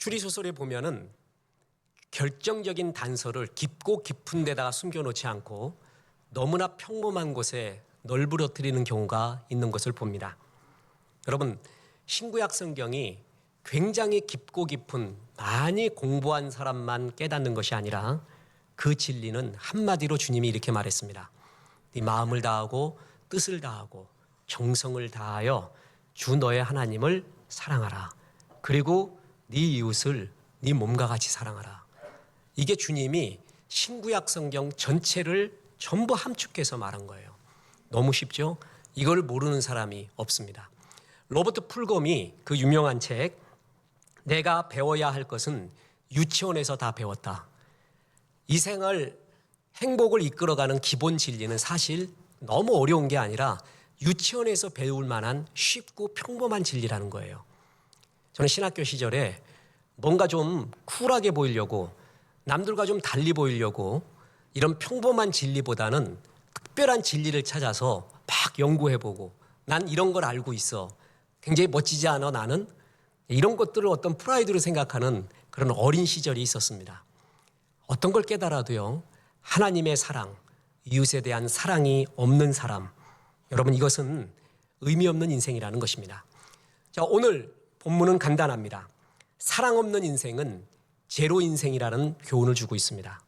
추리소설에 보면은 결정적인 단서를 깊고 깊은 데다가 숨겨놓지 않고 너무나 평범한 곳에 널브러뜨리는 경우가 있는 것을 봅니다. 여러분, 신구약 성경이 굉장히 깊고 깊은 많이 공부한 사람만 깨닫는 것이 아니라 그 진리는 한마디로 주님이 이렇게 말했습니다. 네 마음을 다하고 뜻을 다하고 정성을 다하여 주 너의 하나님을 사랑하라. 그리고 네 이웃을 네 몸과 같이 사랑하라. 이게 주님이 신구약 성경 전체를 전부 함축해서 말한 거예요. 너무 쉽죠? 이걸 모르는 사람이 없습니다. 로버트 풀검이 그 유명한 책 내가 배워야 할 것은 유치원에서 다 배웠다. 이 생을 행복을 이끌어가는 기본 진리는 사실 너무 어려운 게 아니라 유치원에서 배울 만한 쉽고 평범한 진리라는 거예요. 저는 신학교 시절에 뭔가 좀 쿨하게 보이려고 남들과 좀 달리 보이려고 이런 평범한 진리보다는 특별한 진리를 찾아서 막 연구해보고 난 이런 걸 알고 있어. 굉장히 멋지지 않아 나는? 이런 것들을 어떤 프라이드로 생각하는 그런 어린 시절이 있었습니다. 어떤 걸 깨달아도요. 하나님의 사랑, 이웃에 대한 사랑이 없는 사람. 여러분 이것은 의미 없는 인생이라는 것입니다. 자, 오늘 본문은 간단합니다. 사랑 없는 인생은 제로 인생이라는 교훈을 주고 있습니다.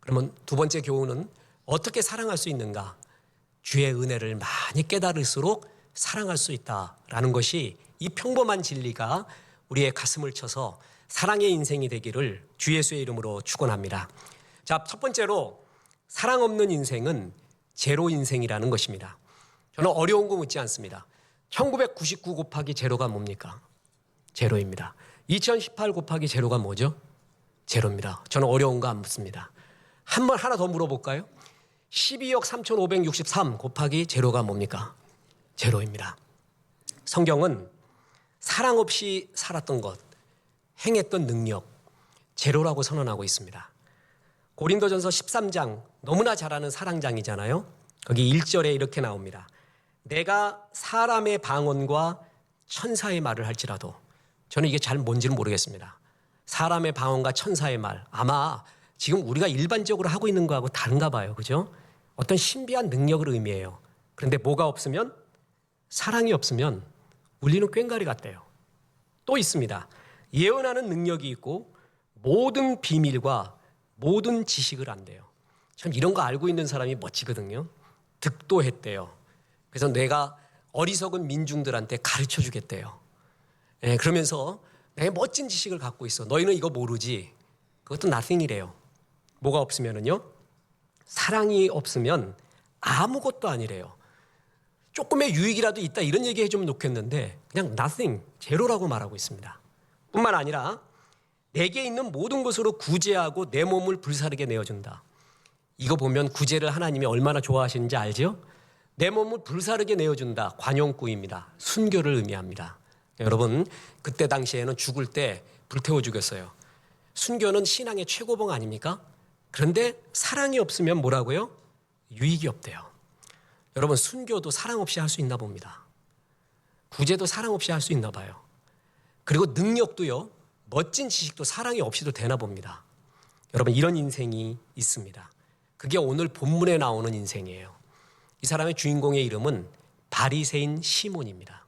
그러면 두 번째 교훈은 어떻게 사랑할 수 있는가? 주의 은혜를 많이 깨달을수록 사랑할 수 있다라는 것이 이 평범한 진리가 우리의 가슴을 쳐서 사랑의 인생이 되기를 주 예수의 이름으로 축원합니다. 자, 첫 번째로 사랑 없는 인생은 제로 인생이라는 것입니다. 저는 어려운 거 묻지 않습니다. 1999 곱하기 제로가 뭡니까? 제로입니다. 2018 곱하기 제로가 뭐죠? 제로입니다. 저는 어려운 거 안 묻습니다. 한 번 하나 더 물어볼까요? 12억 3,563 곱하기 제로가 뭡니까? 제로입니다. 성경은 사랑 없이 살았던 것, 행했던 능력, 제로라고 선언하고 있습니다. 고린도전서 13장, 너무나 잘 아는 사랑장이잖아요. 거기 1절에 이렇게 나옵니다. 내가 사람의 방언과 천사의 말을 할지라도, 저는 이게 잘 뭔지는 모르겠습니다. 사람의 방언과 천사의 말, 아마 지금 우리가 일반적으로 하고 있는 거하고 다른가 봐요. 그죠? 어떤 신비한 능력을 의미해요. 그런데 뭐가 없으면, 사랑이 없으면 우리는 꽹과리 같대요. 또 있습니다. 예언하는 능력이 있고 모든 비밀과 모든 지식을 안대요. 참 이런 거 알고 있는 사람이 멋지거든요. 득도했대요. 그래서 내가 어리석은 민중들한테 가르쳐 주겠대요. 그러면서 내가 멋진 지식을 갖고 있어. 너희는 이거 모르지. 그것도 nothing이래요. 뭐가 없으면은요. 사랑이 없으면 아무것도 아니래요. 조금의 유익이라도 있다 이런 얘기 해주면 좋겠는데 그냥 nothing, 제로라고 말하고 있습니다. 뿐만 아니라 내게 있는 모든 것으로 구제하고 내 몸을 불사르게 내어준다. 이거 보면 구제를 하나님이 얼마나 좋아하시는지 알죠? 내 몸을 불사르게 내어준다. 관용구입니다. 순교를 의미합니다. 여러분 그때 당시에는 죽을 때 불태워 죽였어요. 순교는 신앙의 최고봉 아닙니까? 그런데 사랑이 없으면 뭐라고요? 유익이 없대요. 여러분 순교도 사랑 없이 할 수 있나 봅니다. 구제도 사랑 없이 할 수 있나 봐요. 그리고 능력도요. 멋진 지식도 사랑이 없이도 되나 봅니다. 여러분 이런 인생이 있습니다. 그게 오늘 본문에 나오는 인생이에요. 이 사람의 주인공의 이름은 바리새인 시몬입니다.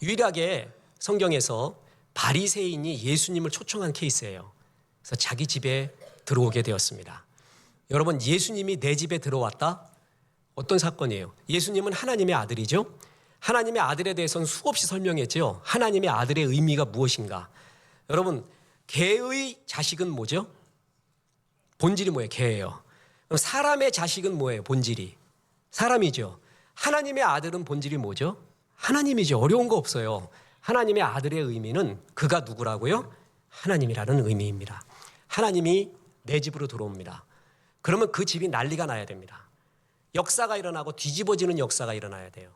유일하게 성경에서 바리새인이 예수님을 초청한 케이스예요. 그래서 자기 집에 들어오게 되었습니다. 여러분 예수님이 내 집에 들어왔다? 어떤 사건이에요? 예수님은 하나님의 아들이죠. 하나님의 아들에 대해서는 수없이 설명했죠. 하나님의 아들의 의미가 무엇인가? 여러분 개의 자식은 뭐죠? 본질이 뭐예요? 개예요. 그럼 사람의 자식은 뭐예요? 본질이 사람이죠. 하나님의 아들은 본질이 뭐죠? 하나님이죠. 어려운 거 없어요. 하나님의 아들의 의미는 그가 누구라고요? 하나님이라는 의미입니다. 하나님이 내 집으로 들어옵니다. 그러면 그 집이 난리가 나야 됩니다. 역사가 일어나고 뒤집어지는 역사가 일어나야 돼요.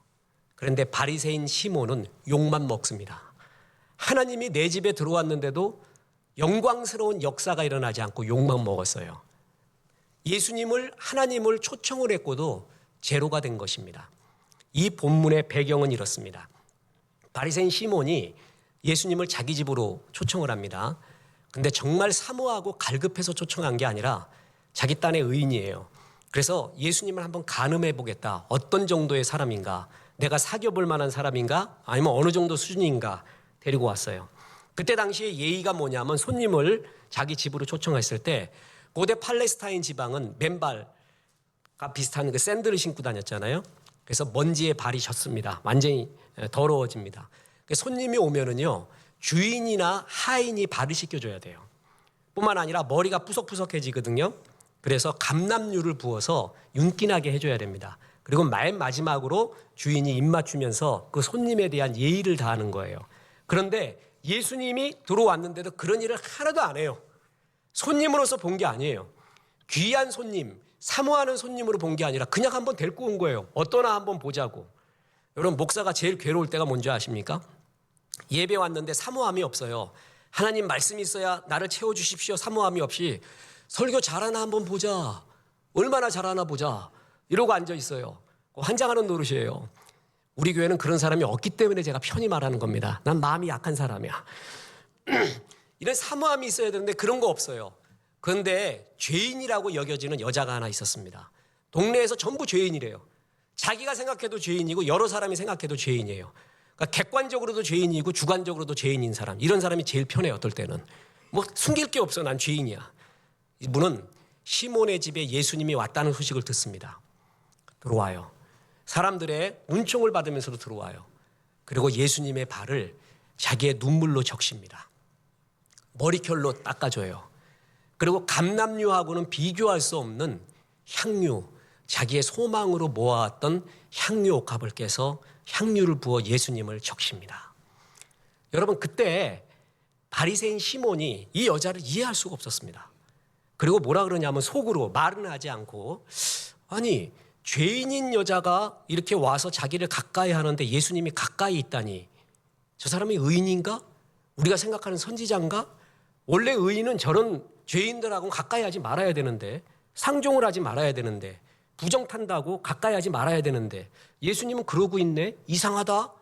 그런데 바리새인 시몬은 욕만 먹습니다. 하나님이 내 집에 들어왔는데도 영광스러운 역사가 일어나지 않고 욕만 먹었어요. 예수님을 하나님을 초청을 했고도 제로가 된 것입니다. 이 본문의 배경은 이렇습니다. 바리새인 시몬이 예수님을 자기 집으로 초청을 합니다. 근데 정말 사모하고 갈급해서 초청한 게 아니라 자기 딴의 의인이에요. 그래서 예수님을 한번 가늠해 보겠다. 어떤 정도의 사람인가? 내가 사귀어 볼 만한 사람인가? 아니면 어느 정도 수준인가? 데리고 왔어요. 그때 당시에 예의가 뭐냐면 손님을 자기 집으로 초청했을 때 고대 팔레스타인 지방은 맨발과 비슷한 그 샌들을 신고 다녔잖아요. 그래서 먼지에 발이 젖습니다. 완전히 더러워집니다. 손님이 오면은요, 주인이나 하인이 발을 씻겨줘야 돼요. 뿐만 아니라 머리가 푸석푸석해지거든요. 그래서 감람유를 부어서 윤기나게 해줘야 됩니다. 그리고 맨 마지막으로 주인이 입 맞추면서 그 손님에 대한 예의를 다하는 거예요. 그런데 예수님이 들어왔는데도 그런 일을 하나도 안 해요. 손님으로서 본 게 아니에요. 귀한 손님, 사모하는 손님으로 본 게 아니라 그냥 한번 데리고 온 거예요. 어떠나 한번 보자고. 여러분, 목사가 제일 괴로울 때가 뭔지 아십니까? 예배 왔는데 사모함이 없어요. 하나님 말씀이 있어야 나를 채워주십시오. 사모함이 없이 설교 잘하나 한번 보자. 얼마나 잘하나 보자. 이러고 앉아 있어요. 환장하는 노릇이에요. 우리 교회는 그런 사람이 없기 때문에 제가 편히 말하는 겁니다. 난 마음이 약한 사람이야. 이런 사모함이 있어야 되는데 그런 거 없어요. 그런데 죄인이라고 여겨지는 여자가 하나 있었습니다. 동네에서 전부 죄인이래요. 자기가 생각해도 죄인이고 여러 사람이 생각해도 죄인이에요. 그러니까 객관적으로도 죄인이고 주관적으로도 죄인인 사람. 이런 사람이 제일 편해요. 어떨 때는. 뭐 숨길 게 없어. 난 죄인이야. 이분은 시몬의 집에 예수님이 왔다는 소식을 듣습니다. 들어와요. 사람들의 은총을 받으면서도 들어와요. 그리고 예수님의 발을 자기의 눈물로 적십니다. 머리결로 닦아줘요. 그리고 감람유하고는 비교할 수 없는 향유, 자기의 소망으로 모아왔던 향유 옥합을 깨서 향유를 부어 예수님을 적십니다. 여러분, 그때 바리새인 시몬이 이 여자를 이해할 수가 없었습니다. 그리고 뭐라 그러냐면 속으로 말은 하지 않고, 아니 죄인인 여자가 이렇게 와서 자기를 가까이 하는데 예수님이 가까이 있다니, 저 사람이 의인인가? 우리가 생각하는 선지자인가? 원래 의인은 저런 죄인들하고는 가까이 하지 말아야 되는데, 상종을 하지 말아야 되는데, 부정 탄다고 가까이 하지 말아야 되는데 예수님은 그러고 있네? 이상하다?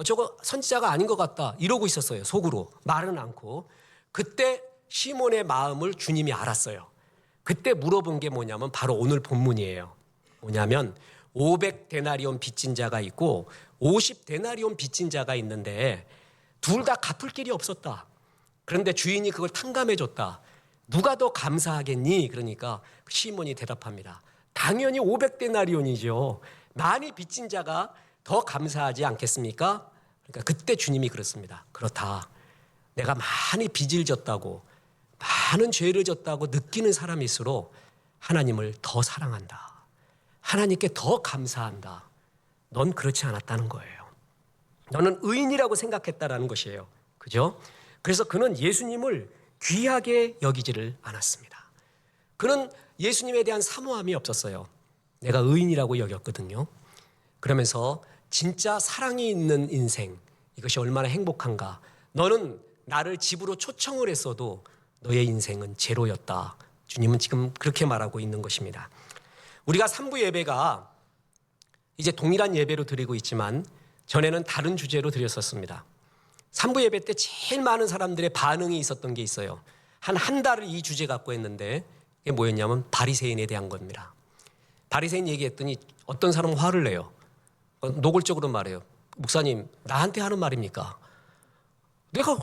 저거 선지자가 아닌 것 같다. 이러고 있었어요. 속으로. 말은 않고. 그때 시몬의 마음을 주님이 알았어요. 그때 물어본 게 뭐냐면 바로 오늘 본문이에요. 뭐냐면 500데나리온 빚진 자가 있고 50데나리온 빚진 자가 있는데 둘 다 갚을 길이 없었다. 그런데 주인이 그걸 탕감해 줬다. 누가 더 감사하겠니? 그러니까 시몬이 대답합니다. 당연히 500데나리온이죠. 많이 빚진 자가 더 감사하지 않겠습니까? 그러니까 그때 주님이 그렇습니다. 그렇다. 내가 많이 빚을 졌다고, 많은 죄를 졌다고 느끼는 사람일수록 하나님을 더 사랑한다. 하나님께 더 감사한다. 넌 그렇지 않았다는 거예요. 너는 의인이라고 생각했다라는 것이에요. 그죠? 그래서 그는 예수님을 귀하게 여기지를 않았습니다. 그는 예수님에 대한 사모함이 없었어요. 내가 의인이라고 여겼거든요. 그러면서 진짜 사랑이 있는 인생, 이것이 얼마나 행복한가. 너는 나를 집으로 초청을 했어도 너의 인생은 제로였다. 주님은 지금 그렇게 말하고 있는 것입니다. 우리가 3부 예배가 이제 동일한 예배로 드리고 있지만 전에는 다른 주제로 드렸었습니다. 3부 예배 때 제일 많은 사람들의 반응이 있었던 게 있어요. 한 달을 이 주제 갖고 했는데 이게 뭐였냐면 바리새인에 대한 겁니다. 바리새인 얘기했더니 어떤 사람은 화를 내요. 노골적으로 말해요. 목사님, 나한테 하는 말입니까? 내가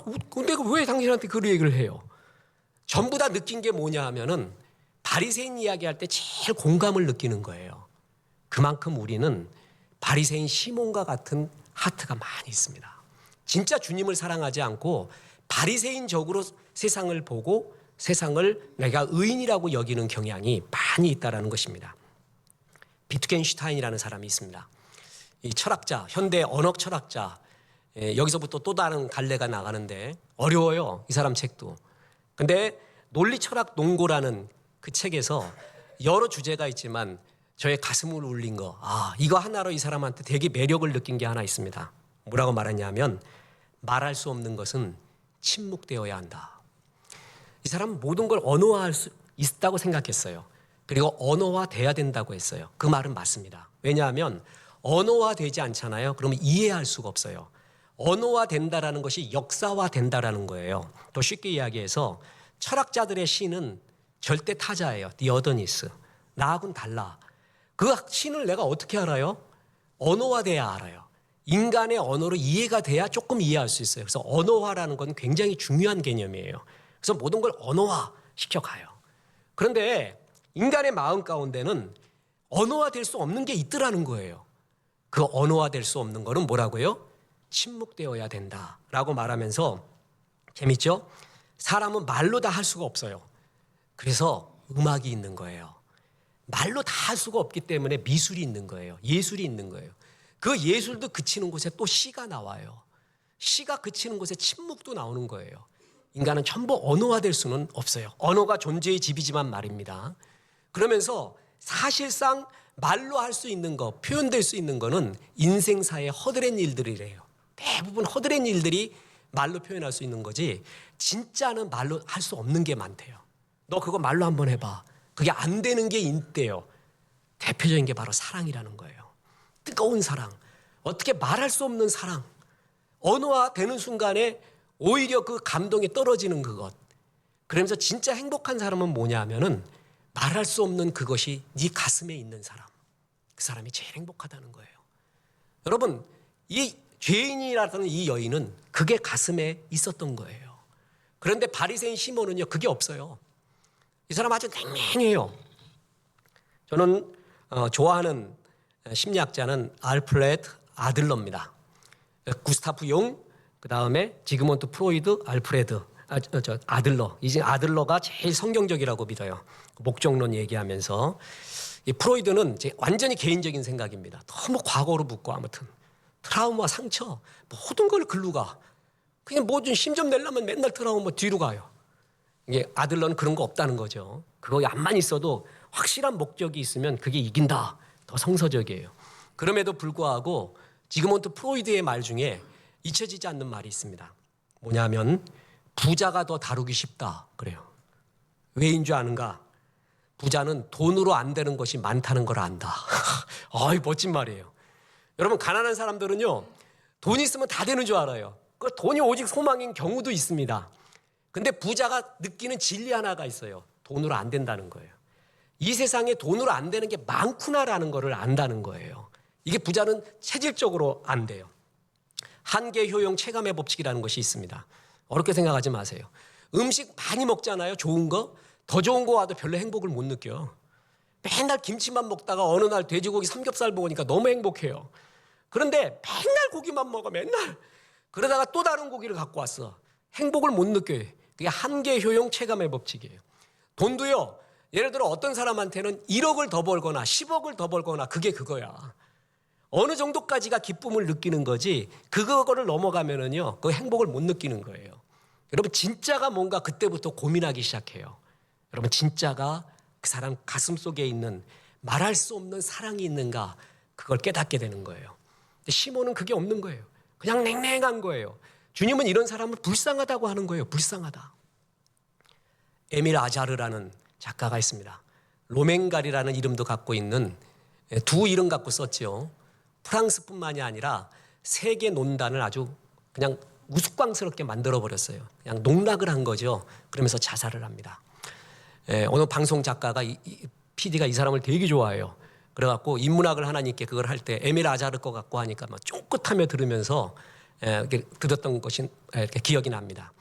왜 당신한테 그런 얘기를 해요? 전부 다 느낀 게 뭐냐 하면은 바리새인 이야기할 때 제일 공감을 느끼는 거예요. 그만큼 우리는 바리새인 시몬과 같은 하트가 많이 있습니다. 진짜 주님을 사랑하지 않고 바리새인적으로 세상을 보고 세상을 내가 의인이라고 여기는 경향이 많이 있다는 것입니다. 비트겐슈타인이라는 사람이 있습니다. 이 철학자, 현대 언어 철학자, 여기서부터 또 다른 갈래가 나가는데 어려워요. 이 사람 책도. 근데 논리철학 농고라는 그 책에서 여러 주제가 있지만 저의 가슴을 울린 거, 이거 하나로 이 사람한테 되게 매력을 느낀 게 하나 있습니다. 뭐라고 말했냐면 말할 수 없는 것은 침묵되어야 한다. 이 사람은 모든 걸 언어화할 수 있다고 생각했어요. 그리고 언어화돼야 된다고 했어요. 그 말은 맞습니다. 왜냐하면 언어화되지 않잖아요. 그러면 이해할 수가 없어요. 언어화된다라는 것이 역사화된다라는 거예요. 더 쉽게 이야기해서 철학자들의 시는 절대 타자예요. 디어더니스. 나하고는 달라. 그 시를 내가 어떻게 알아요? 언어화돼야 알아요. 인간의 언어로 이해가 돼야 조금 이해할 수 있어요. 그래서 언어화라는 건 굉장히 중요한 개념이에요. 그래서 모든 걸 언어화 시켜가요. 그런데 인간의 마음 가운데는 언어화될 수 없는 게 있더라는 거예요. 그 언어화될 수 없는 거는 뭐라고요? 침묵되어야 된다라고 말하면서 재밌죠? 사람은 말로 다 할 수가 없어요. 그래서 음악이 있는 거예요. 말로 다 할 수가 없기 때문에 미술이 있는 거예요. 예술이 있는 거예요. 그 예술도 그치는 곳에 또 시가 나와요. 시가 그치는 곳에 침묵도 나오는 거예요. 인간은 전부 언어화될 수는 없어요. 언어가 존재의 집이지만 말입니다. 그러면서 사실상 말로 할 수 있는 거, 표현될 수 있는 거는 인생사의 허드렛 일들이래요. 대부분 허드렛 일들이 말로 표현할 수 있는 거지 진짜는 말로 할 수 없는 게 많대요. 너 그거 말로 한번 해봐. 그게 안 되는 게 있대요. 대표적인 게 바로 사랑이라는 거예요. 뜨거운 사랑. 어떻게 말할 수 없는 사랑. 언어화되는 순간에 오히려 그 감동이 떨어지는 그것. 그러면서 진짜 행복한 사람은 뭐냐 하면은 말할 수 없는 그것이 네 가슴에 있는 사람. 그 사람이 제일 행복하다는 거예요. 여러분, 이 죄인이라는 이 여인은 그게 가슴에 있었던 거예요. 그런데 바리새인 시몬은요, 그게 없어요. 이 사람 아주 냉랭해요. 저는 좋아하는 심리학자는 알프레드 아들러입니다. 구스타프 용, 그 다음에 지그문트 프로이드, 알프레드 아들러. 이제 아들러가 제일 성경적이라고 믿어요. 목적론 얘기하면서. 이 프로이드는 완전히 개인적인 생각입니다. 너무 과거로 묻고 아무튼 트라우마, 상처 모든 걸 글로 가. 그냥 뭐 좀 힘 좀 내려면 맨날 트라우마 뒤로 가요. 이게 아들러는 그런 거 없다는 거죠. 그거 암만 있어도 확실한 목적이 있으면 그게 이긴다. 더 성서적이에요. 그럼에도 불구하고 지그문트 프로이드의 말 중에 잊혀지지 않는 말이 있습니다. 뭐냐면 부자가 더 다루기 쉽다 그래요. 왜인 줄 아는가? 부자는 돈으로 안 되는 것이 많다는 걸 안다. 아이, 멋진 말이에요. 여러분, 가난한 사람들은요, 돈 있으면 다 되는 줄 알아요. 그 돈이 오직 소망인 경우도 있습니다. 근데 부자가 느끼는 진리 하나가 있어요. 돈으로 안 된다는 거예요. 이 세상에 돈으로 안 되는 게 많구나라는 거를 안다는 거예요. 이게 부자는 체질적으로 안 돼요. 한계 효용 체감의 법칙이라는 것이 있습니다. 어렵게 생각하지 마세요. 음식 많이 먹잖아요. 좋은 거. 더 좋은 거 와도 별로 행복을 못 느껴. 맨날 김치만 먹다가 어느 날 돼지고기 삼겹살 먹으니까 너무 행복해요. 그런데 맨날 고기만 먹어, 맨날. 그러다가 또 다른 고기를 갖고 왔어. 행복을 못 느껴요. 그게 한계 효용 체감의 법칙이에요. 돈도요, 예를 들어 어떤 사람한테는 1억을 더 벌거나 10억을 더 벌거나 그게 그거야. 어느 정도까지가 기쁨을 느끼는 거지 그거를 넘어가면은요, 그 행복을 못 느끼는 거예요. 여러분, 진짜가 뭔가 그때부터 고민하기 시작해요. 여러분, 진짜가 그 사람 가슴 속에 있는 말할 수 없는 사랑이 있는가, 그걸 깨닫게 되는 거예요. 근데 시몬은 그게 없는 거예요. 그냥 냉랭한 거예요. 주님은 이런 사람을 불쌍하다고 하는 거예요. 불쌍하다. 에밀 아자르라는 작가가 있습니다. 로맹갈이라는 이름도 갖고 있는, 두 이름 갖고 썼죠. 프랑스뿐만이 아니라 세계 논단을 아주 그냥 우스꽝스럽게 만들어버렸어요. 그냥 농락을 한 거죠. 그러면서 자살을 합니다. 어느 방송 작가가 PD가 이 사람을 되게 좋아해요. 그래갖고 인문학을 하나님께 그걸 할 때 에밀 아자르 거 갖고 하니까 막 쫑긋하며 들으면서 들었던 것이 기억이 납니다.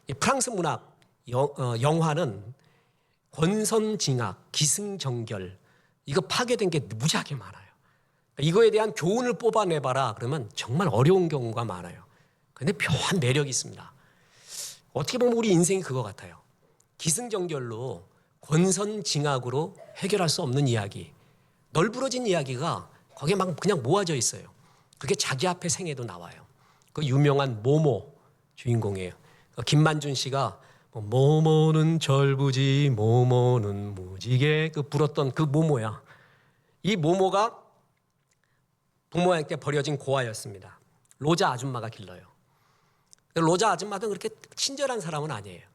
이 프랑스 문학 영화는 권선징악, 기승전결 이거 파괴된 게 무지하게 많아요. 이거에 대한 교훈을 뽑아내봐라 그러면 정말 어려운 경우가 많아요. 그런데 묘한 매력이 있습니다. 어떻게 보면 우리 인생이 그거 같아요. 기승전결로 권선징악으로 해결할 수 없는 이야기, 널브러진 이야기가 거기에 막 그냥 모아져 있어요. 그게 자기 앞에 생애도 나와요. 그 유명한 모모 주인공이에요. 김만준 씨가 모모는 절부지 모모는 무지개 그 불었던 그 모모야. 이 모모가 부모한테 버려진 고아였습니다. 로자 아줌마가 길러요. 로자 아줌마도 그렇게 친절한 사람은 아니에요.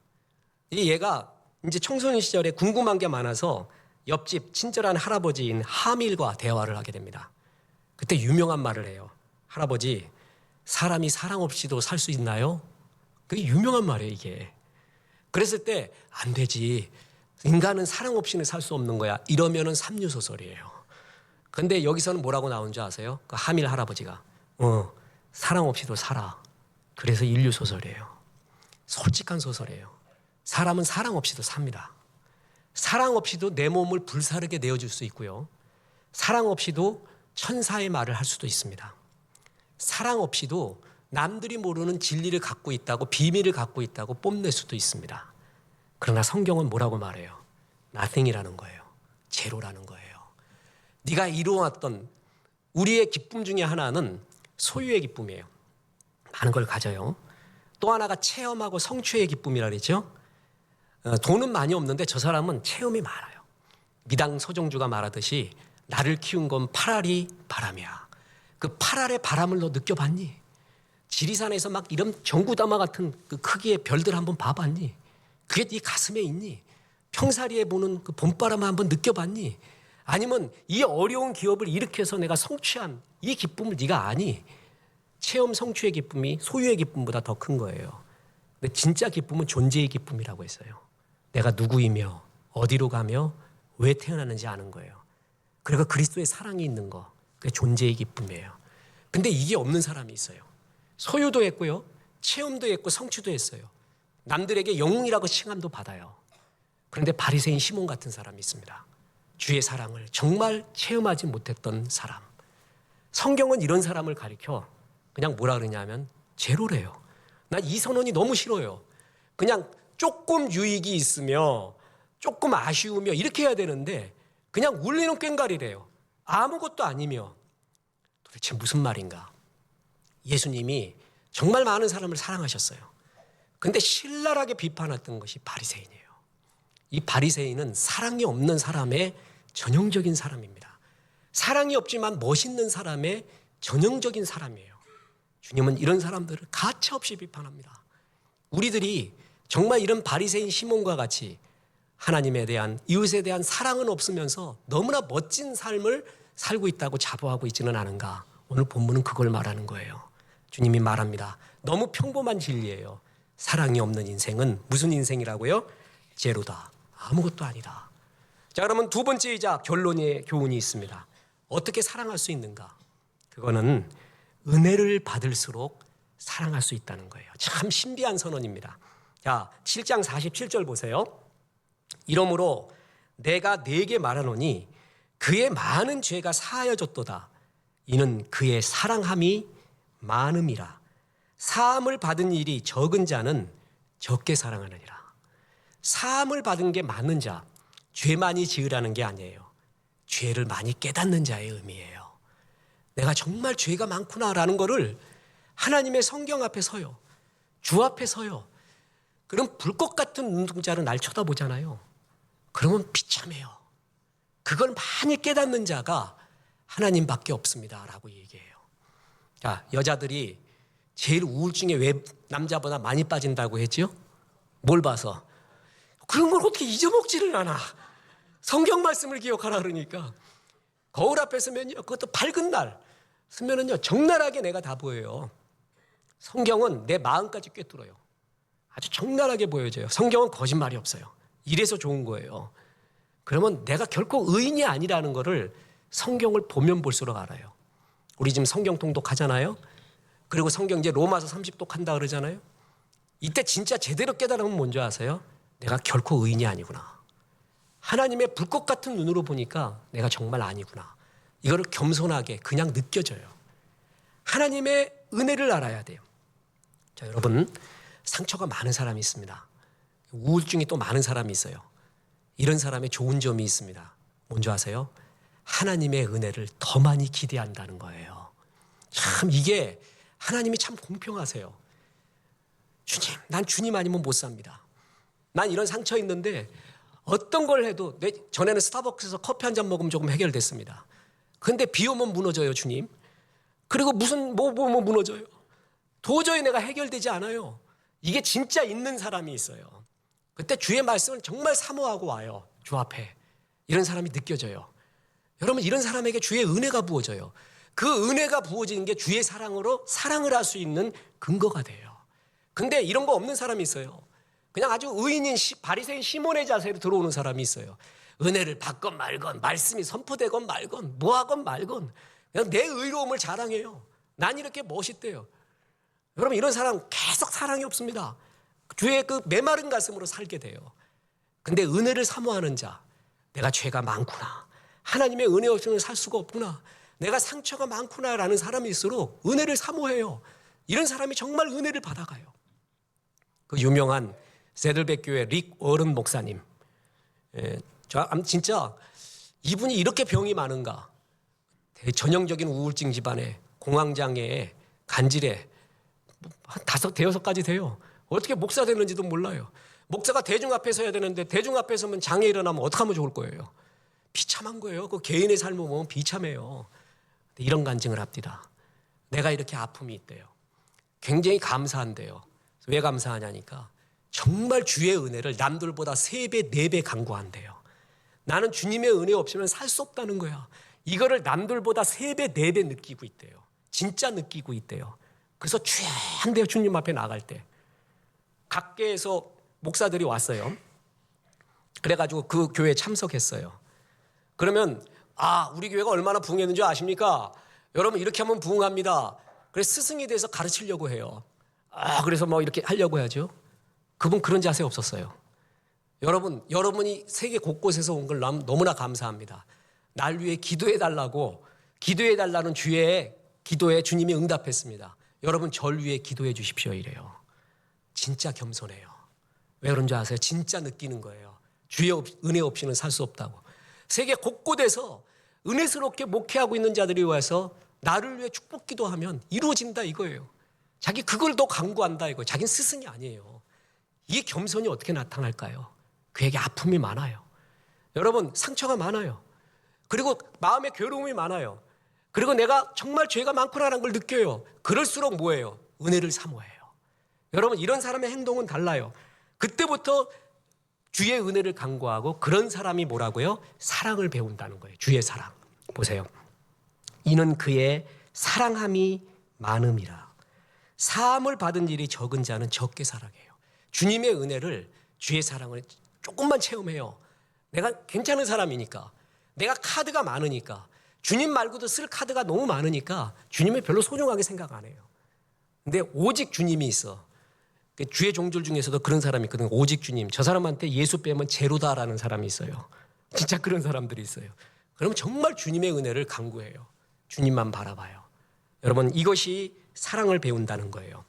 얘가 이제 청소년 시절에 궁금한 게 많아서 옆집 친절한 할아버지인 하밀과 대화를 하게 됩니다. 그때 유명한 말을 해요. 할아버지, 사람이 사랑 없이도 살 수 있나요? 그게 유명한 말이에요, 이게. 그랬을 때 안 되지. 인간은 사랑 없이는 살 수 없는 거야. 이러면은 삼류소설이에요. 근데 여기서는 뭐라고 나온 줄 아세요? 그 하밀 할아버지가 사랑 없이도 살아. 그래서 인류소설이에요. 솔직한 소설이에요. 사람은 사랑 없이도 삽니다. 사랑 없이도 내 몸을 불사르게 내어줄 수 있고요. 사랑 없이도 천사의 말을 할 수도 있습니다. 사랑 없이도 남들이 모르는 진리를 갖고 있다고, 비밀을 갖고 있다고 뽐낼 수도 있습니다. 그러나 성경은 뭐라고 말해요? nothing이라는 거예요. 제로라는 거예요. 네가 이루어왔던 우리의 기쁨 중에 하나는 소유의 기쁨이에요. 많은 걸 가져요. 또 하나가 체험하고 성취의 기쁨이라 그랬죠. 돈은 많이 없는데 저 사람은 체험이 많아요. 미당 서정주가 말하듯이 나를 키운 건 8알이 바람이야. 그 8알의 바람을 너 느껴봤니? 지리산에서 막 이런 전구다마 같은 그 크기의 별들 한번 봐봤니? 그게 네 가슴에 있니? 평사리에 보는 그 봄바람 한번 느껴봤니? 아니면 이 어려운 기업을 일으켜서 내가 성취한 이 기쁨을 네가 아니? 체험 성취의 기쁨이 소유의 기쁨보다 더 큰 거예요. 근데 진짜 기쁨은 존재의 기쁨이라고 했어요. 내가 누구이며 어디로 가며 왜 태어났는지 아는 거예요. 그리고 그리스도의 사랑이 있는 거, 그게 존재의 기쁨이에요. 근데 이게 없는 사람이 있어요. 소유도 했고요, 체험도 했고 성취도 했어요. 남들에게 영웅이라고 칭함도 받아요. 그런데 바리새인 시몬 같은 사람이 있습니다. 주의 사랑을 정말 체험하지 못했던 사람. 성경은 이런 사람을 가리켜 그냥 뭐라 그러냐면 제로래요. 난 이 선언이 너무 싫어요. 그냥 조금 유익이 있으며 조금 아쉬우며 이렇게 해야 되는데 그냥 울리는 꽹과리래요. 아무것도 아니며. 도대체 무슨 말인가? 예수님이 정말 많은 사람을 사랑하셨어요. 근데 신랄하게 비판했던 것이 바리새인이에요. 이 바리새인은 사랑이 없는 사람의 전형적인 사람입니다. 사랑이 없지만 멋있는 사람의 전형적인 사람이에요. 주님은 이런 사람들을 가차없이 비판합니다. 우리들이 정말 이런 바리새인 시몬과 같이 하나님에 대한, 이웃에 대한 사랑은 없으면서 너무나 멋진 삶을 살고 있다고 자부하고 있지는 않은가? 오늘 본문은 그걸 말하는 거예요. 주님이 말합니다. 너무 평범한 진리예요. 사랑이 없는 인생은 무슨 인생이라고요? 제로다. 아무것도 아니다. 자, 그러면 두 번째이자 결론의 교훈이 있습니다. 어떻게 사랑할 수 있는가? 그거는 은혜를 받을수록 사랑할 수 있다는 거예요. 참 신비한 선언입니다. 자, 7장 47절 보세요. 이러므로 내가 네게 말하노니 그의 많은 죄가 사하여졌도다. 이는 그의 사랑함이 많음이라. 사함을 받은 일이 적은 자는 적게 사랑하느니라. 사함을 받은 게 많은 자, 죄 많이 지으라는 게 아니에요. 죄를 많이 깨닫는 자의 의미예요. 내가 정말 죄가 많구나라는 거를 하나님의 성경 앞에 서요. 주 앞에 서요. 그럼 불꽃 같은 눈동자로 날 쳐다보잖아요. 그러면 비참해요. 그걸 많이 깨닫는 자가 하나님밖에 없습니다라고 얘기해요. 자, 여자들이 제일 우울증에 왜 남자보다 많이 빠진다고 했죠? 뭘 봐서? 그런 걸 어떻게 잊어먹지를 않아. 성경 말씀을 기억하라 그러니까. 거울 앞에 서면요, 그것도 밝은 날 서면은요, 적나라하게 내가 다 보여요. 성경은 내 마음까지 꿰뚫어요. 아주 적나라하게 보여져요. 성경은 거짓말이 없어요. 이래서 좋은 거예요. 그러면 내가 결코 의인이 아니라는 거를 성경을 보면 볼수록 알아요. 우리 지금 성경 통독하잖아요. 그리고 성경 이제 로마서 30독 한다 그러잖아요. 이때 진짜 제대로 깨달으면 뭔지 아세요? 내가 결코 의인이 아니구나. 하나님의 불꽃 같은 눈으로 보니까 내가 정말 아니구나. 이거를 겸손하게 그냥 느껴져요. 하나님의 은혜를 알아야 돼요. 자, 여러분, 상처가 많은 사람이 있습니다. 우울증이 또 많은 사람이 있어요. 이런 사람의 좋은 점이 있습니다. 뭔지 아세요? 하나님의 은혜를 더 많이 기대한다는 거예요. 참 이게 하나님이 참 공평하세요. 주님, 난 주님 아니면 못 삽니다. 난 이런 상처 있는데 어떤 걸 해도 전에는 스타벅스에서 커피 한 잔 먹으면 조금 해결됐습니다. 그런데 비 오면 무너져요, 주님. 그리고 무슨 뭐 무너져요. 도저히 내가 해결되지 않아요. 이게 진짜 있는 사람이 있어요. 그때 주의 말씀을 정말 사모하고 와요. 주 앞에. 이런 사람이 느껴져요. 여러분, 이런 사람에게 주의 은혜가 부어져요. 그 은혜가 부어지는 게 주의 사랑으로 사랑을 할 수 있는 근거가 돼요. 근데 이런 거 없는 사람이 있어요. 그냥 아주 의인인 바리새인 시몬의 자세로 들어오는 사람이 있어요. 은혜를 받건 말건, 말씀이 선포되건 말건, 뭐하건 말건 그냥 내 의로움을 자랑해요. 난 이렇게 멋있대요. 여러분, 이런 사람 계속 사랑이 없습니다. 주의 그 메마른 가슴으로 살게 돼요. 근데 은혜를 사모하는 자, 내가 죄가 많구나, 하나님의 은혜 없이는 살 수가 없구나, 내가 상처가 많구나라는 사람일수록 은혜를 사모해요. 이런 사람이 정말 은혜를 받아가요. 그 유명한 세들백 교회 릭 워런 목사님, 진짜 이분이 이렇게 병이 많은가, 전형적인 우울증 집안에 공황장애에 간질에 한 5, 6가지 돼요. 어떻게 목사 됐는지도 몰라요. 목사가 대중 앞에 서야 되는데 대중 앞에 서면 장애 일어나면 어떻게 하면 좋을 거예요? 비참한 거예요. 그 개인의 삶을 보면 비참해요. 이런 간증을 합니다. 내가 이렇게 아픔이 있대요. 굉장히 감사한데요. 왜 감사하냐니까 정말 주의 은혜를 남들보다 3배, 4배 간구한대요. 나는 주님의 은혜 없이는 살 수 없다는 거야. 이거를 남들보다 3배, 4배 느끼고 있대요. 진짜 느끼고 있대요. 그래서 취한대요. 주님 앞에 나갈 때. 각계에서 목사들이 왔어요. 그래가지고 그 교회에 참석했어요. 그러면 우리 교회가 얼마나 부흥했는지 아십니까? 여러분, 이렇게 하면 부흥합니다. 그래서 스승이 돼서 가르치려고 해요. 그래서 뭐 이렇게 하려고 하죠. 그분 그런 자세 없었어요. 여러분이 세계 곳곳에서 온 걸 너무나 감사합니다. 날 위해 기도해달라고, 기도해달라는 주의 기도에 주님이 응답했습니다. 여러분, 절 위해 기도해 주십시오 이래요. 진짜 겸손해요. 왜 그런 줄 아세요? 진짜 느끼는 거예요. 주의 은혜 없이는 살 수 없다고. 세계 곳곳에서 은혜스럽게 목회하고 있는 자들이 와서 나를 위해 축복 기도하면 이루어진다 이거예요. 자기 그걸 더 강구한다 이거예요. 자기는 스승이 아니에요. 이 겸손이 어떻게 나타날까요? 그에게 아픔이 많아요. 여러분, 상처가 많아요. 그리고 마음에 괴로움이 많아요. 그리고 내가 정말 죄가 많구나라는 걸 느껴요. 그럴수록 뭐예요? 은혜를 사모해요. 여러분, 이런 사람의 행동은 달라요. 그때부터 주의 은혜를 간구하고, 그런 사람이 뭐라고요? 사랑을 배운다는 거예요. 주의 사랑. 보세요. 이는 그의 사랑함이 많음이라. 사함을 받은 일이 적은 자는 적게 사랑해요. 주님의 은혜를, 주의 사랑을 조금만 체험해요. 내가 괜찮은 사람이니까, 내가 카드가 많으니까, 주님 말고도 쓸 카드가 너무 많으니까 주님을 별로 소중하게 생각 안 해요. 근데 오직 주님이 있어. 주의 종들 중에서도 그런 사람이 있거든요. 오직 주님. 저 사람한테 예수 빼면 제로다라는 사람이 있어요. 진짜 그런 사람들이 있어요. 그러면 정말 주님의 은혜를 간구해요. 주님만 바라봐요. 여러분, 이것이 사랑을 배운다는 거예요.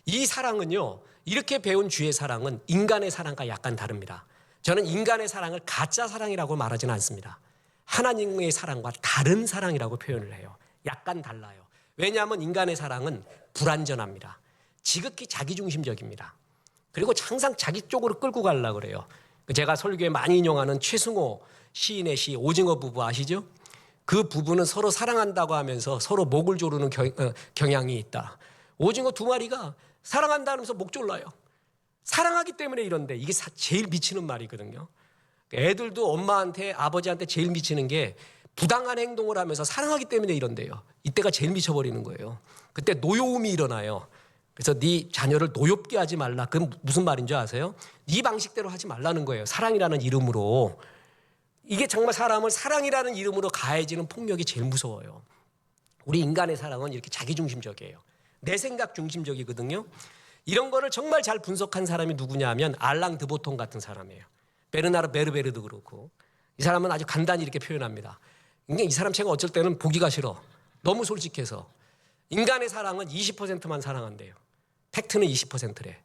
이 사랑은요, 이렇게 배운 주의 사랑은 인간의 사랑과 약간 다릅니다. 저는 인간의 사랑을 가짜 사랑이라고 말하지는 않습니다. 하나님의 사랑과 다른 사랑이라고 표현을 해요. 약간 달라요. 왜냐하면 인간의 사랑은 불완전합니다. 지극히 자기중심적입니다. 그리고 항상 자기 쪽으로 끌고 가려고 그래요. 제가 설교에 많이 인용하는 최승호 시인의 시 오징어 부부 아시죠? 그 부부는 서로 사랑한다고 하면서 서로 목을 조르는 경향이 있다. 오징어 2마리가 사랑한다면서 목 졸라요. 사랑하기 때문에 이런데, 이게 제일 미치는 말이거든요. 애들도 엄마한테, 아버지한테 제일 미치는 게 부당한 행동을 하면서 사랑하기 때문에 이런데요. 이때가 제일 미쳐버리는 거예요. 그때 노여움이 일어나요. 그래서 네 자녀를 노엽게 하지 말라. 그건 무슨 말인 줄 아세요? 네 방식대로 하지 말라는 거예요. 사랑이라는 이름으로. 이게 정말 사람을 사랑이라는 이름으로 가해지는 폭력이 제일 무서워요. 우리 인간의 사랑은 이렇게 자기중심적이에요. 내 생각 중심적이거든요. 이런 거를 정말 잘 분석한 사람이 누구냐 하면 알랑 드보통 같은 사람이에요. 베르나르 베르베르도 그렇고. 이 사람은 아주 간단히 이렇게 표현합니다. 그러니까 이 사람 책은 어쩔 때는 보기가 싫어. 너무 솔직해서. 인간의 사랑은 20%만 사랑한대요. 팩트는 20%래.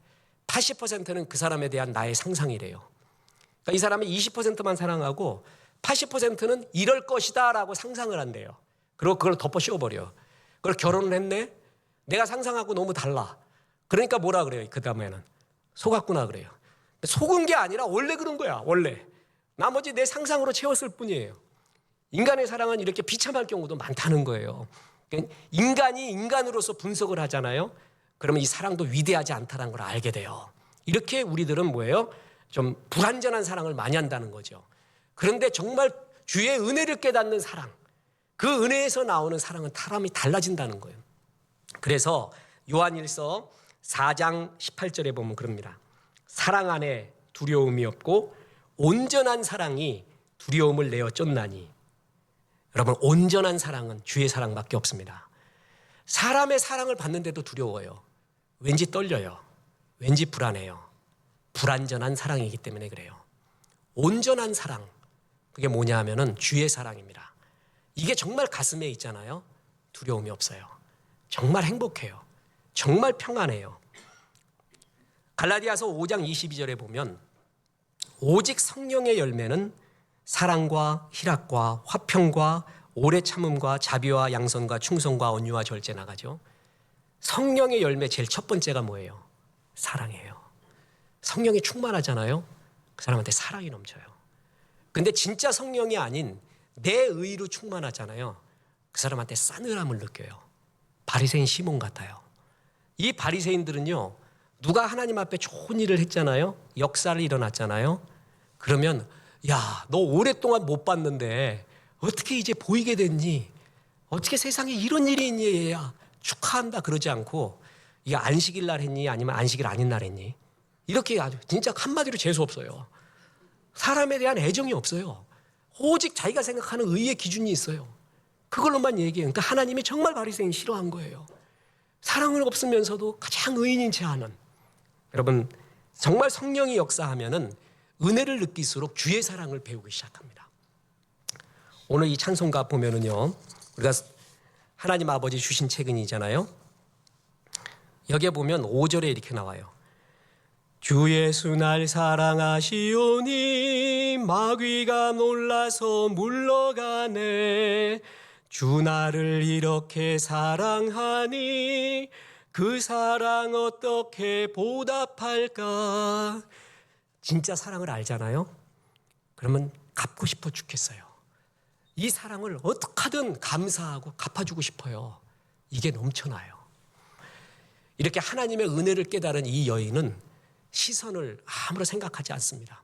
80%는 그 사람에 대한 나의 상상이래요. 그러니까 이 사람은 20%만 사랑하고 80%는 이럴 것이다 라고 상상을 한대요. 그리고 그걸 덮어 씌워버려. 그걸 결혼을 했네? 내가 상상하고 너무 달라. 그러니까 뭐라 그래요? 그 다음에는 속았구나 그래요. 속은 게 아니라 원래 그런 거야. 원래. 나머지 내 상상으로 채웠을 뿐이에요. 인간의 사랑은 이렇게 비참할 경우도 많다는 거예요. 인간이 인간으로서 분석을 하잖아요. 그러면 이 사랑도 위대하지 않다는 걸 알게 돼요. 이렇게 우리들은 뭐예요? 좀 불완전한 사랑을 많이 한다는 거죠. 그런데 정말 주의 은혜를 깨닫는 사랑, 그 은혜에서 나오는 사랑은 사람이 달라진다는 거예요. 그래서 요한일서 4장 18절에 보면 그럽니다. 사랑 안에 두려움이 없고 온전한 사랑이 두려움을 내어 쫓나니. 여러분, 온전한 사랑은 주의 사랑밖에 없습니다. 사람의 사랑을 받는데도 두려워요. 왠지 떨려요. 왠지 불안해요. 불완전한 사랑이기 때문에 그래요. 온전한 사랑, 그게 뭐냐 하면은 주의 사랑입니다. 이게 정말 가슴에 있잖아요. 두려움이 없어요. 정말 행복해요. 정말 평안해요. 갈라디아서 5장 22절에 보면 오직 성령의 열매는 사랑과 희락과 화평과 오래 참음과 자비와 양선과 충성과 온유와 절제 나가죠. 성령의 열매 제일 첫 번째가 뭐예요? 사랑이에요. 성령이 충만하잖아요. 그 사람한테 사랑이 넘쳐요. 근데 진짜 성령이 아닌 내 의로 충만하잖아요. 그 사람한테 싸늘함을 느껴요. 바리새인 시몬 같아요. 이 바리새인들은요, 누가 하나님 앞에 좋은 일을 했잖아요. 역사를 일어났잖아요. 그러면 야, 너 오랫동안 못 봤는데 어떻게 이제 보이게 됐니? 어떻게 세상에 이런 일이 있니? 얘야 축하한다 그러지 않고, 이게 안식일 날 했니? 아니면 안식일 아닌 날 했니? 이렇게 아주 진짜 한마디로 재수 없어요. 사람에 대한 애정이 없어요. 오직 자기가 생각하는 의의 기준이 있어요. 그걸로만 얘기해요. 그러니까 하나님이 정말 바리새인 싫어한 거예요. 사랑은 없으면서도 가장 의인인 체 하는. 여러분, 정말 성령이 역사하면은 은혜를 느낄수록 주의 사랑을 배우기 시작합니다. 오늘 이 찬송가 보면은요, 우리가 하나님 아버지 주신 책은이잖아요. 여기에 보면 5절에 이렇게 나와요. 주 예수 날 사랑하시오니 마귀가 놀라서 물러가네. 주 나를 이렇게 사랑하니 그 사랑 어떻게 보답할까? 진짜 사랑을 알잖아요. 그러면 갚고 싶어 죽겠어요. 이 사랑을 어떻게든 감사하고 갚아주고 싶어요. 이게 넘쳐나요. 이렇게 하나님의 은혜를 깨달은 이 여인은 시선을 아무런 생각하지 않습니다.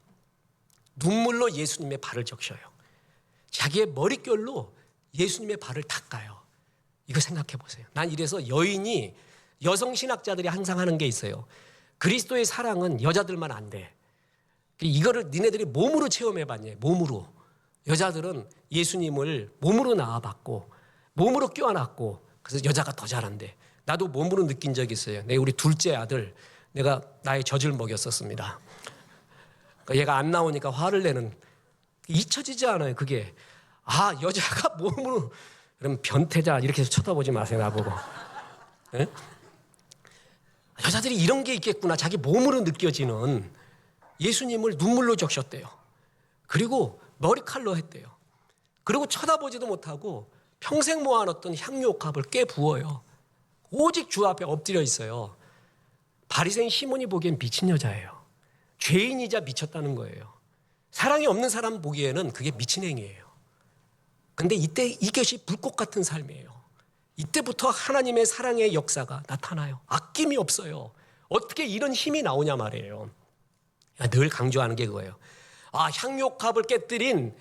눈물로 예수님의 발을 적셔요. 자기의 머릿결로 예수님의 발을 닦아요. 이거 생각해 보세요. 난 이래서 여인이, 여성 신학자들이 항상 하는 게 있어요. 그리스도의 사랑은 여자들만 안 돼. 이거를 니네들이 몸으로 체험해 봤냐? 몸으로. 여자들은 예수님을 몸으로 낳아봤고 몸으로 껴안았고, 그래서 여자가 더 잘한대. 나도 몸으로 느낀 적이 있어요. 내 우리 둘째 아들, 내가 나의 젖을 먹였었습니다. 그러니까 얘가 안 나오니까 화를 내는, 잊혀지지 않아요. 그게 아, 여자가 몸으로, 그럼 변태자 이렇게 쳐다보지 마세요, 나보고. 네? 여자들이 이런 게 있겠구나. 자기 몸으로 느껴지는. 예수님을 눈물로 적셨대요. 그리고 머리칼로 했대요. 그리고 쳐다보지도 못하고 평생 모아놨던 향유옥합을 깨 부어요. 오직 주 앞에 엎드려 있어요. 바리새인 시몬이 보기엔 미친 여자예요. 죄인이자 미쳤다는 거예요. 사랑이 없는 사람 보기에는 그게 미친 행위예요. 근데 이때 이것이 불꽃 같은 삶이에요. 이때부터 하나님의 사랑의 역사가 나타나요. 아낌이 없어요. 어떻게 이런 힘이 나오냐 말이에요. 늘 강조하는 게 그거예요. 아, 향유옥합을 깨뜨린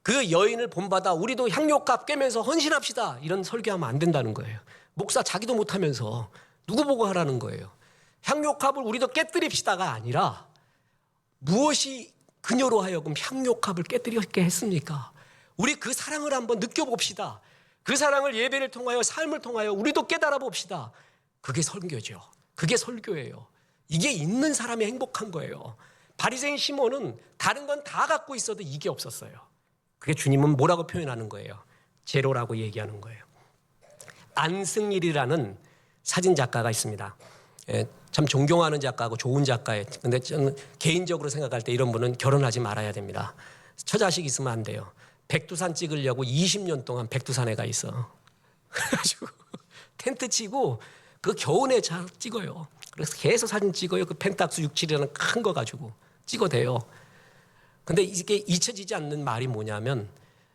그 여인을 본받아 우리도 향유옥합 깨면서 헌신합시다. 이런 설교하면 안 된다는 거예요. 목사 자기도 못하면서 누구 보고 하라는 거예요. 향유옥합을 우리도 깨뜨립시다가 아니라 무엇이 그녀로 하여금 향유옥합을 깨뜨리게 했습니까? 우리 그 사랑을 한번 느껴봅시다. 그 사랑을 예배를 통하여 삶을 통하여 우리도 깨달아 봅시다. 그게 설교죠. 그게 설교예요. 이게 있는 사람이 행복한 거예요. 바리새인 시몬은 다른 건 다 갖고 있어도 이게 없었어요. 그게 주님은 뭐라고 표현하는 거예요? 제로라고 얘기하는 거예요. 안승일이라는 사진 작가가 있습니다. 참 존경하는 작가고 좋은 작가예요. 근데 저는 개인적으로 생각할 때 이런 분은 결혼하지 말아야 됩니다. 처자식 있으면 안 돼요. 백두산 찍으려고 20년 동안 백두산에 가 있어. 그래가지고 텐트 치고 그 겨우내 잘 찍어요. 그래서 계속 사진 찍어요. 그 펜탁스 67이라는 큰 거 가지고 찍어대요. 근데 이게 잊혀지지 않는 말이 뭐냐면,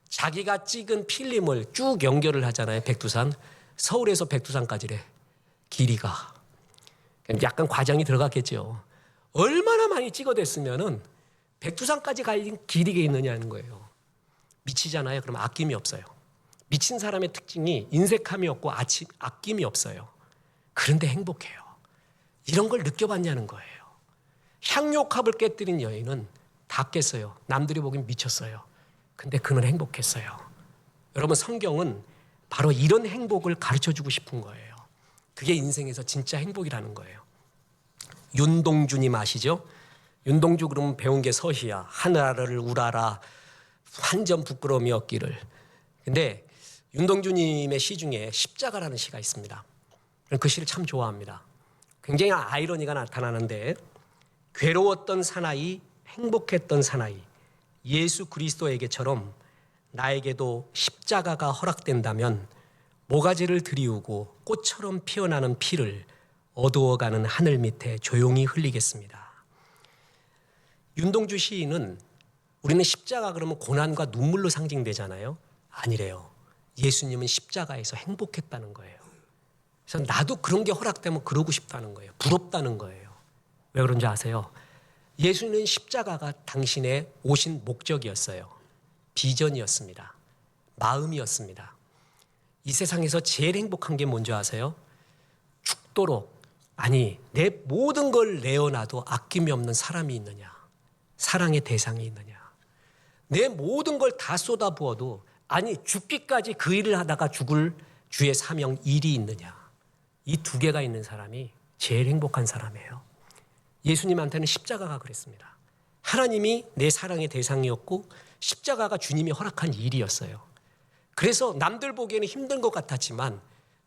자기가 찍은 필름을 쭉 연결을 하잖아요. 백두산. 서울에서 백두산까지래. 길이가. 약간 과정이 들어갔겠죠. 얼마나 많이 찍어댔으면은 백두산까지 갈 길이가 있느냐는 거예요. 미치잖아요. 그럼 아낌이 없어요. 미친 사람의 특징이 인색함이 없고 아낌이 없어요. 그런데 행복해요. 이런 걸 느껴봤냐는 거예요. 향료컵을 깨뜨린 여인은 다 깼어요. 남들이 보기엔 미쳤어요. 근데 그는 행복했어요. 여러분, 성경은 바로 이런 행복을 가르쳐주고 싶은 거예요. 그게 인생에서 진짜 행복이라는 거예요. 윤동주님 아시죠? 윤동주 그러면 배운 게 서시야. 하늘을 우라라 완전 부끄러움이 없기를. 근데 윤동주님의 시 중에 십자가라는 시가 있습니다. 그 시를 참 좋아합니다. 굉장히 아이러니가 나타나는데, 괴로웠던 사나이, 행복했던 사나이, 예수 그리스도에게처럼 나에게도 십자가가 허락된다면 모가지를 들이우고 꽃처럼 피어나는 피를 어두워가는 하늘 밑에 조용히 흘리겠습니다. 윤동주 시인은 우리는 십자가 그러면 고난과 눈물로 상징되잖아요. 아니래요. 예수님은 십자가에서 행복했다는 거예요. 그래서 나도 그런 게 허락되면 그러고 싶다는 거예요. 부럽다는 거예요. 왜 그런지 아세요? 예수는 십자가가 당신의 오신 목적이었어요. 비전이었습니다. 마음이었습니다. 이 세상에서 제일 행복한 게 뭔지 아세요? 죽도록, 아니 내 모든 걸 내어놔도 아낌이 없는 사람이 있느냐, 사랑의 대상이 있느냐, 내 모든 걸 다 쏟아부어도 아니 죽기까지 그 일을 하다가 죽을 주의 사명 일이 있느냐, 이 두 개가 있는 사람이 제일 행복한 사람이에요. 예수님한테는 십자가가 그랬습니다. 하나님이 내 사랑의 대상이었고 십자가가 주님이 허락한 일이었어요. 그래서 남들 보기에는 힘든 것 같았지만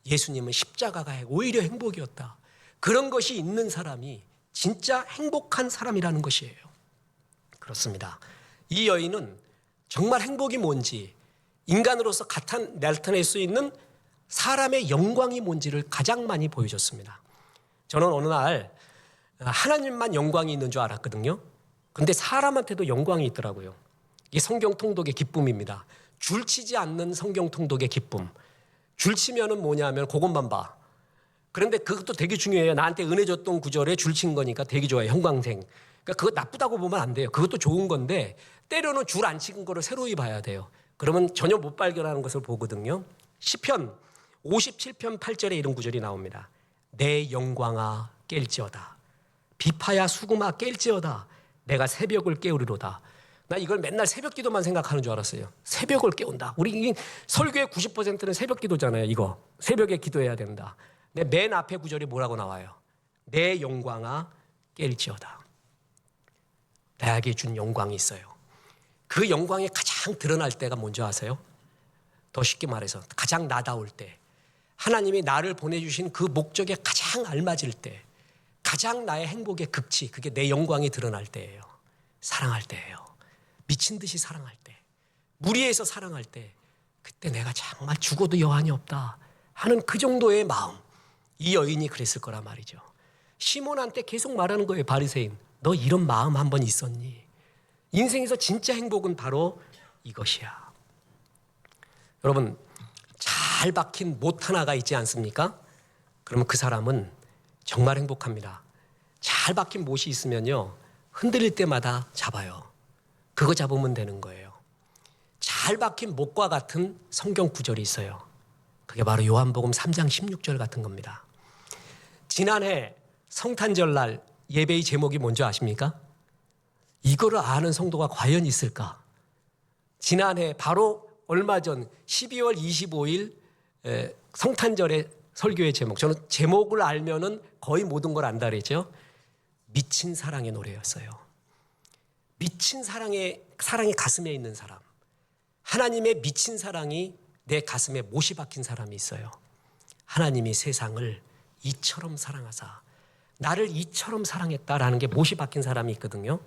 예수님은 십자가가 오히려 행복이었다. 그런 것이 있는 사람이 진짜 행복한 사람이라는 것이에요. 그렇습니다. 이 여인은 정말 행복이 뭔지, 인간으로서 나타낼 수 있는 사람의 영광이 뭔지를 가장 많이 보여줬습니다. 저는 어느 날 하나님만 영광이 있는 줄 알았거든요. 근데 사람한테도 영광이 있더라고요. 이게 성경 통독의 기쁨입니다. 줄치지 않는 성경 통독의 기쁨. 줄치면은 뭐냐면 그것만 봐. 그런데 그것도 되게 중요해요. 나한테 은혜 줬던 구절에 줄친 거니까 되게 좋아요. 형광생. 그러니까 그거 나쁘다고 보면 안 돼요. 그것도 좋은 건데 때로는 줄 안 치는 거를 새로이 봐야 돼요. 그러면 전혀 못 발견하는 것을 보거든요. 시편 57편 8절에 이런 구절이 나옵니다. 내 영광아 깰지어다. 비파야 수금아 깰지어다. 내가 새벽을 깨우리로다. 나 이걸 맨날 새벽 기도만 생각하는 줄 알았어요. 새벽을 깨운다. 우리 설교의 90%는 새벽 기도잖아요. 이거 새벽에 기도해야 된다. 근데 맨 앞에 구절이 뭐라고 나와요? 내 영광아 깰지어다. 나에게 준 영광이 있어요. 그 영광이 가장 드러날 때가 뭔지 아세요? 더 쉽게 말해서 가장 나다울 때, 하나님이 나를 보내주신 그 목적에 가장 알맞을 때, 가장 나의 행복의 극치, 그게 내 영광이 드러날 때예요. 사랑할 때예요. 미친 듯이 사랑할 때, 무리해서 사랑할 때, 그때 내가 정말 죽어도 여한이 없다 하는 그 정도의 마음. 이 여인이 그랬을 거란 말이죠. 시몬한테 계속 말하는 거예요. 바리새인, 너 이런 마음 한번 있었니? 인생에서 진짜 행복은 바로 이것이야. 여러분, 잘 박힌 못 하나가 있지 않습니까? 그러면 그 사람은 정말 행복합니다. 잘 박힌 못이 있으면요, 흔들릴 때마다 잡아요. 그거 잡으면 되는 거예요. 잘 박힌 못과 같은 성경 구절이 있어요. 그게 바로 요한복음 3장 16절 같은 겁니다. 지난해 성탄절날 예배의 제목이 뭔지 아십니까? 이거를 아는 성도가 과연 있을까? 지난해 바로 얼마 전 12월 25일 성탄절의 설교의 제목, 저는 제목을 알면은 거의 모든 걸 안다 그랬죠. 미친 사랑의 노래였어요. 미친 사랑이 가슴에 있는 사람, 하나님의 미친 사랑이 내 가슴에 못이 박힌 사람이 있어요. 하나님이 세상을 이처럼 사랑하사 나를 이처럼 사랑했다라는 게 못이 박힌 사람이 있거든요.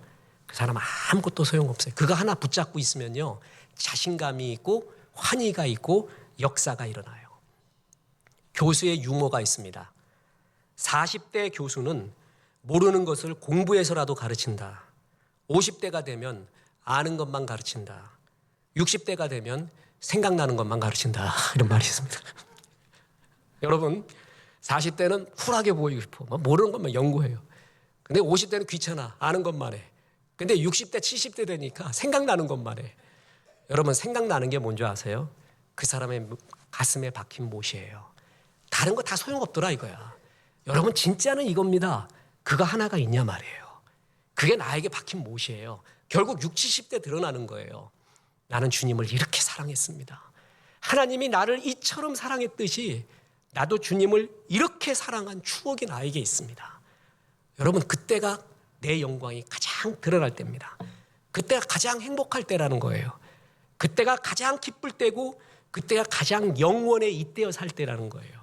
그 사람 아무것도 소용없어요. 그거 하나 붙잡고 있으면요, 자신감이 있고 환희가 있고 역사가 일어나요. 교수의 유머가 있습니다. 40대 교수는 모르는 것을 공부해서라도 가르친다. 50대가 되면 아는 것만 가르친다. 60대가 되면 생각나는 것만 가르친다. 이런 말이 있습니다. 여러분, 40대는 쿨하게 보이고 싶어. 모르는 것만 연구해요. 근데 50대는 귀찮아. 아는 것만 해. 근데 60대, 70대 되니까 생각나는 것만 해. 여러분, 생각나는 게 뭔지 아세요? 그 사람의 가슴에 박힌 못이에요. 다른 거 다 소용없더라 이거야. 여러분 진짜는 이겁니다. 그거 하나가 있냐 말이에요. 그게 나에게 박힌 못이에요. 결국 60, 70대 드러나는 거예요. 나는 주님을 이렇게 사랑했습니다. 하나님이 나를 이처럼 사랑했듯이 나도 주님을 이렇게 사랑한 추억이 나에게 있습니다. 여러분 그때가 내 영광이 가장 드러날 때입니다. 그때가 가장 행복할 때라는 거예요. 그때가 가장 기쁠 때고 그때가 가장 영원에 잇대어 살 때라는 거예요.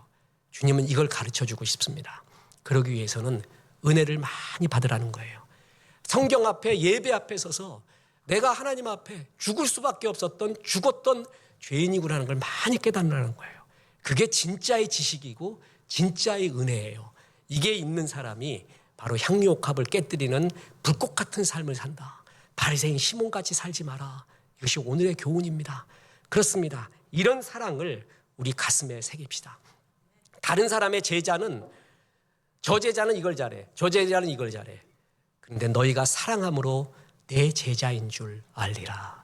주님은 이걸 가르쳐주고 싶습니다. 그러기 위해서는 은혜를 많이 받으라는 거예요. 성경 앞에 예배 앞에 서서 내가 하나님 앞에 죽을 수밖에 없었던 죽었던 죄인이구나는 걸 많이 깨닫는 거예요. 그게 진짜의 지식이고 진짜의 은혜예요. 이게 있는 사람이 바로 향유옥합을 깨뜨리는 불꽃 같은 삶을 산다. 바리새인 시몬같이 살지 마라. 이것이 오늘의 교훈입니다. 그렇습니다. 이런 사랑을 우리 가슴에 새깁시다. 다른 사람의 제자는 저 제자는 이걸 잘해. 저 제자는 이걸 잘해. 그런데 너희가 사랑함으로 내 제자인 줄 알리라.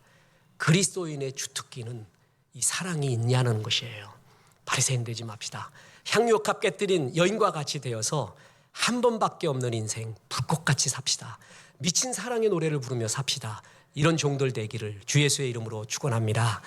그리스도인의 주특기는 이 사랑이 있냐는 것이에요. 바리새인 되지 맙시다. 향유옥합 깨뜨린 여인과 같이 되어서 한 번밖에 없는 인생 불꽃같이 삽시다. 미친 사랑의 노래를 부르며 삽시다. 이런 종들 되기를 주 예수의 이름으로 축원합니다.